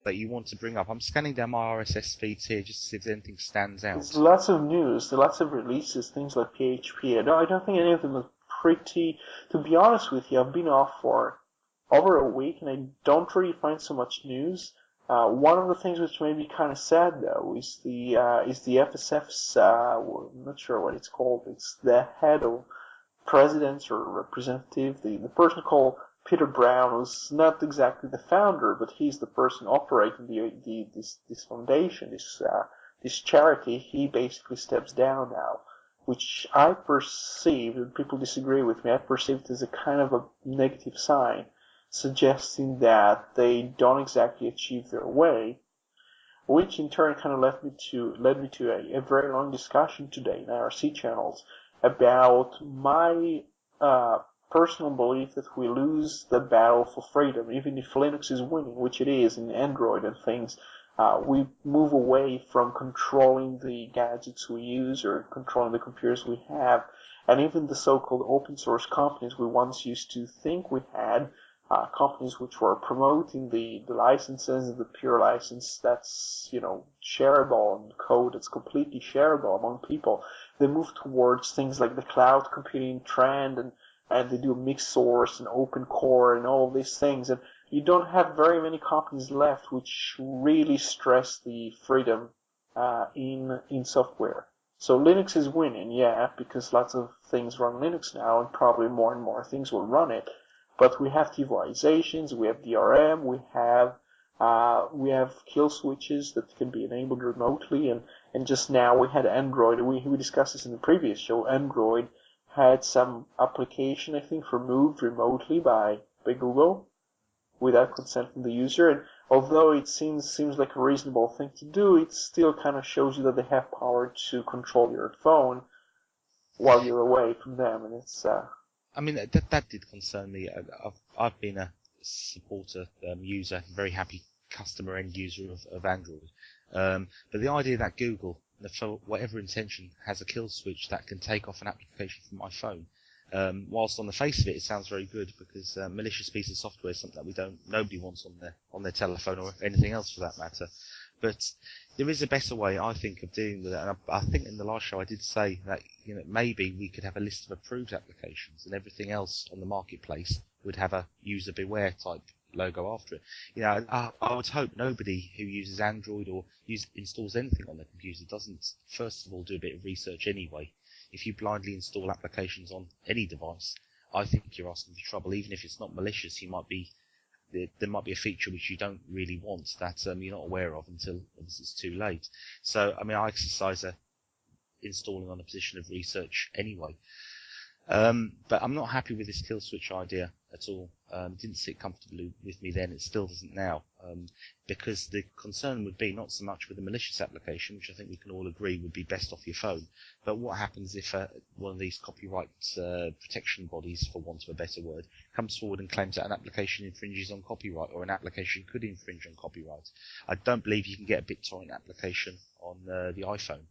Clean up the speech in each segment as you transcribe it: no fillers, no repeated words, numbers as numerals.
that you want to bring up? I'm scanning down my RSS feeds here just to see if anything stands out. There's lots of news, there's lots of releases, things like PHP. I don't think any of them are pretty. To be honest with you, I've been off for over a week and I don't really find so much news. One of the things which made me kind of sad though is the FSF's I'm not sure what it's called. It's the head of president or representative, the person called Peter Brown, who's not exactly the founder, but he's the person operating this foundation, this charity. He basically steps down now, which I perceive, and people disagree with me, I perceive it as a kind of a negative sign, suggesting that they don't exactly achieve their way, which in turn kind of led me to a very long discussion today in IRC channels about my personal belief that we lose the battle for freedom, even if Linux is winning, which it is in Android and things. We move away from controlling the gadgets we use or controlling the computers we have, and even the so-called open source companies we once used to think we had, companies which were promoting the licenses, the pure license that's, shareable and code that's completely shareable among people. They move towards things like the cloud computing trend, and they do mixed source and open core and all of these things. And you don't have very many companies left which really stress the freedom in software. So Linux is winning, yeah, because lots of things run Linux now, and probably more and more things will run it. But we have visualizations, we have DRM, we have kill switches that can be enabled remotely, and just now we had Android. We discussed this in the previous show. Android had some application, I think, removed remotely by Google without consent from the user. And although it seems like a reasonable thing to do, it still kind of shows you that they have power to control your phone while you're away from them, and it's. I mean, that did concern me. I've been a supporter, user, very happy customer end user of Android. But the idea that Google, for whatever intention, has a kill switch that can take off an application from my phone, whilst on the face of it, it sounds very good because malicious piece of software is something that nobody wants on their telephone or anything else for that matter. But there is a better way, I think, of dealing with it. And I think in the last show I did say that maybe we could have a list of approved applications, and everything else on the marketplace would have a user beware type logo after it. I would hope nobody who uses Android or installs anything on their computer doesn't first of all do a bit of research anyway. If you blindly install applications on any device, I think you're asking for trouble. Even if it's not malicious, there might be a feature which you don't really want that you're not aware of until it's too late. So, I mean, I exercise installing on a position of research anyway. But I'm not happy with this kill switch idea at all. It didn't sit comfortably with me then. It still doesn't now. Because the concern would be not so much with a malicious application, which I think we can all agree would be best off your phone, but what happens if one of these copyright protection bodies, for want of a better word, comes forward and claims that an application infringes on copyright, or an application could infringe on copyright? I don't believe you can get a BitTorrent application on the iPhone,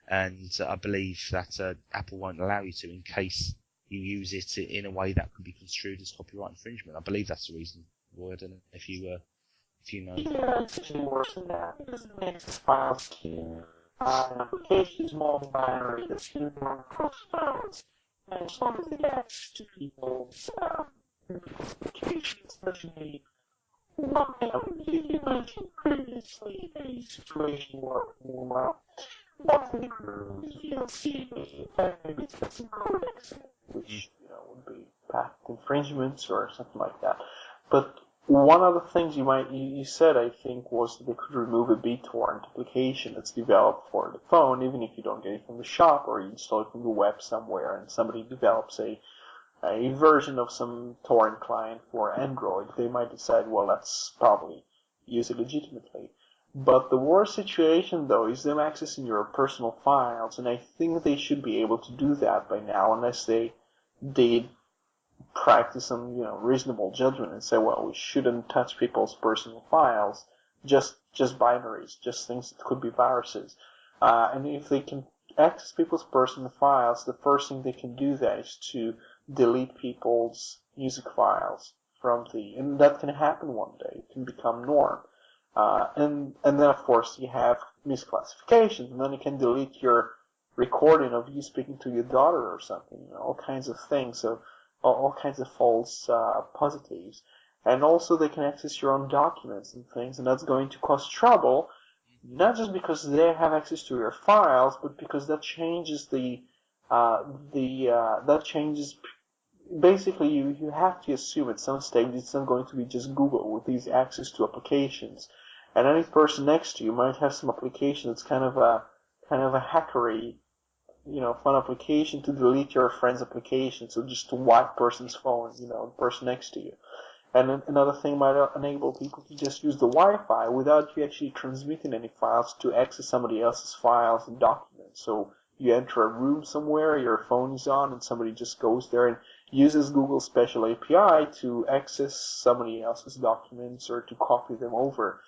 and I believe that Apple won't allow you to in case you use it in a way that could be construed as copyright infringement. I believe that's the reason. Roy, I don't know if you know. Yeah, it's actually worse than that, because it makes the file scheme an application is multi-binary that's going to run across files. And as long as it gets to people's applications, especially one you mentioned previously a situation where one of the crews, you'll see maybe it's some codecs, which would be patent infringements or something like that. But one of the things you said, I think, was that they could remove a BitTorrent application that's developed for the phone, even if you don't get it from the shop or you install it from the web somewhere, and somebody develops a version of some torrent client for Android. They might decide, well, let's probably use it legitimately. But the worst situation, though, is them accessing your personal files, and I think they should be able to do that by now, unless they practice some, reasonable judgment and say, well, we shouldn't touch people's personal files, just binaries, just things that could be viruses. And if they can access people's personal files, the first thing they can do that is to delete people's music files and that can happen one day. It can become norm. And then of course you have misclassifications, and then you can delete your recording of you speaking to your daughter or something, all kinds of things, so all kinds of false positives. And also they can access your own documents and things, and that's going to cause trouble, not just because they have access to your files, but because that changes that changes. Basically, you have to assume at some stage it's not going to be just Google with these access to applications, and any person next to you might have some application that's kind of a hackery, fun application to delete your friend's application, so just to wipe person's phone, the person next to you. And another thing might enable people to just use the Wi-Fi without you actually transmitting any files to access somebody else's files and documents. So you enter a room somewhere, your phone is on, and somebody just goes there and uses Google's special API to access somebody else's documents or to copy them over.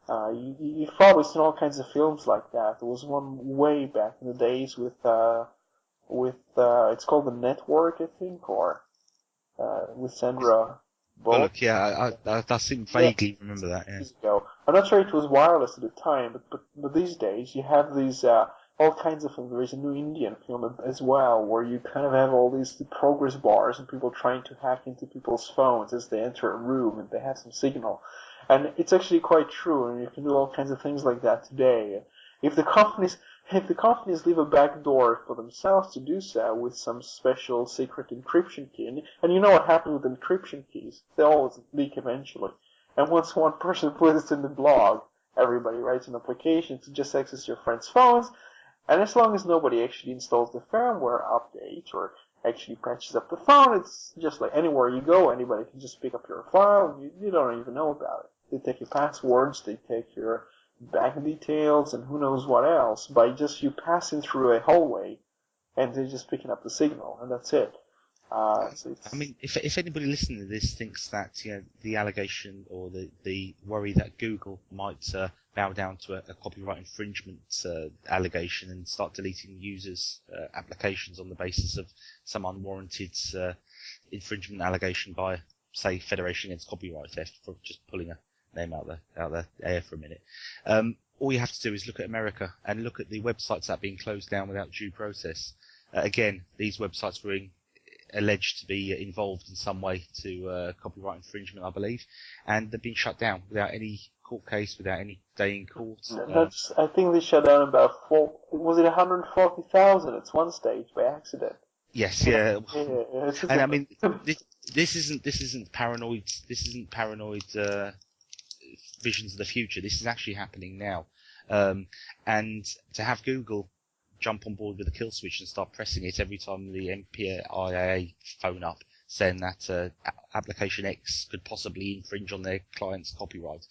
You've probably seen all kinds of films like that. There was one way back in the days with it's called The Network, I think, or with Sandra Oh, Bullock. look, yeah, I seem vaguely remember that, yeah. Years ago. I'm not sure it was wireless at the time, but these days you have these all kinds of films. There is a new Indian film as well where you kind of have all these progress bars and people trying to hack into people's phones as they enter a room and they have some signal. And it's actually quite true, and you can do all kinds of things like that today. If the companies if the companies leave a back door for themselves to do so with some special secret encryption key, and you know what happens with encryption keys, they always leak eventually. And once one person puts it in the blog, everybody writes an application to just access your friend's phones, and as long as nobody actually installs the firmware update or actually patches up the phone, it's just like anywhere you go, anybody can just pick up your file, you don't even know about it. They take your passwords, they take your bank details, and who knows what else, by just you passing through a hallway, and they're just picking up the signal, and that's it. So I mean, if anybody listening to this thinks that the allegation or the worry that Google might bow down to a copyright infringement allegation and start deleting users' applications on the basis of some unwarranted infringement allegation by, say, Federation Against Copyright Theft, for just pulling a name out the air for a minute, all you have to do is look at America and look at the websites that are being closed down without due process. Again, these websites were alleged to be involved in some way to copyright infringement, I believe, and they've been shut down without any court case, without any day in court. I think they shut down about 140,000 at one stage by accident. Yes, yeah. And I Like, mean, this isn't paranoid. This isn't paranoid visions of the future. This is actually happening now. And to have Google jump on board with a kill switch and start pressing it every time the MPIA phone up, saying that application X could possibly infringe on their client's copyright,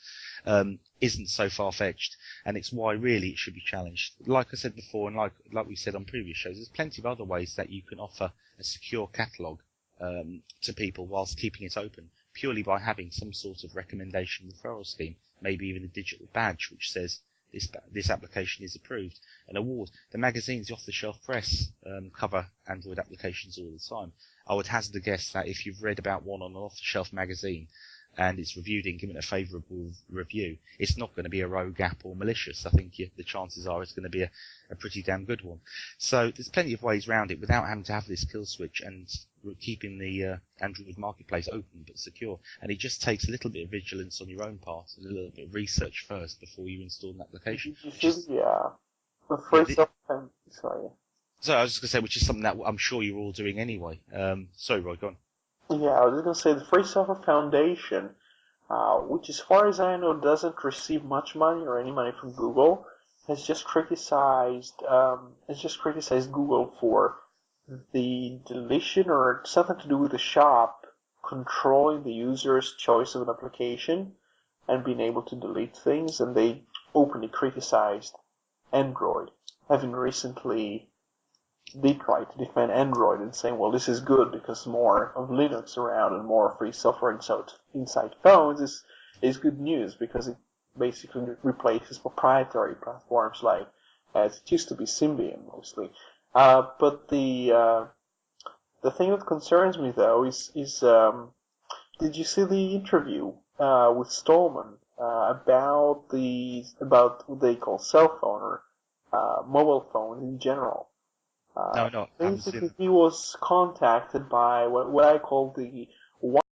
isn't so far-fetched, and it's why really it should be challenged. Like I said before, and like we said on previous shows, there's plenty of other ways that you can offer a secure catalogue to people whilst keeping it open, purely by having some sort of recommendation referral scheme, maybe even a digital badge which says this application is approved. An award. The magazines, the off-the-shelf press, cover Android applications all the time. I would hazard a guess that if you've read about one on an off-the-shelf magazine and it's reviewed and given a favourable review, it's not going to be a rogue app or malicious. I think the chances are it's going to be a pretty damn good one. So there's plenty of ways around it without having to have this kill switch and keeping the Android marketplace open but secure. And it just takes a little bit of vigilance on your own part and a little bit of research first before you install an application. The free software. Sorry. So I was just going to say, which is something that I'm sure you're all doing anyway. Sorry, Roy, go on. Yeah, I was just going to say the Free Software Foundation, which as far as I know doesn't receive much money or any money from Google, has just criticized Google for the deletion or something to do with the shop controlling the user's choice of an application and being able to delete things, and they openly criticized Android, having recently did try to defend Android and saying, well, this is good because more of Linux around and more free software inside phones is good news because it basically replaces proprietary platforms like, as it used to be, Symbian mostly. But the thing that concerns me though is did you see the interview with Stallman about what they call cell phone or mobile phones in general. No, not. I haven't seen Basically, them. he was contacted by what I call the